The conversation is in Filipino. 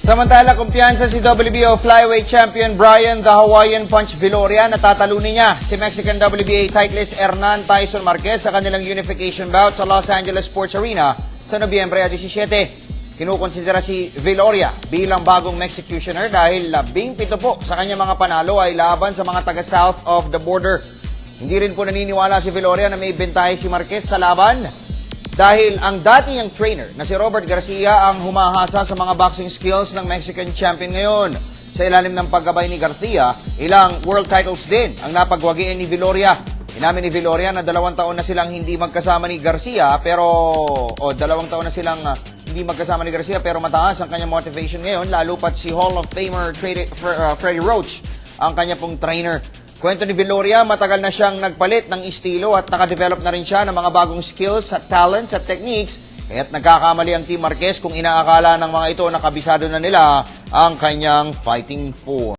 Samantala, kumpiyansa si WBO flyweight champion Brian the Hawaiian Punch Viloria. Natatalunin niya si Mexican WBA titleist Hernan Tyson Marquez sa kanilang unification bout sa Los Angeles Sports Arena sa Nobyembre 17. Kinukonsidera si Viloria bilang bagong Mexicutioner dahil 17 po sa kanyang mga panalo ay laban sa mga taga-south of the border. Hindi rin po naniniwala si Viloria na may bentahe si Marquez sa laban dahil ang dati niyang trainer na si Robert Garcia ang humahasa sa mga boxing skills ng Mexican champion ngayon. Sa ilalim ng paggabay ni Garcia, ilang world titles din ang napagwagian ni Viloria. Inamin ni Viloria na 2 taon na silang hindi magkasama ni Garcia pero hindi magkasama ni Garcia pero mataas ang kanyang motivation ngayon lalo pat si Hall of Famer Freddie Roach ang kanya pong trainer. Kwento ni Viloria, matagal na siyang nagpalit ng estilo at nakadevelop na rin siya ng mga bagong skills at talents at techniques. Kaya't nagkakamali ang Team Marquez kung inaakala ng mga ito na kabisado na nila ang kanyang fighting form.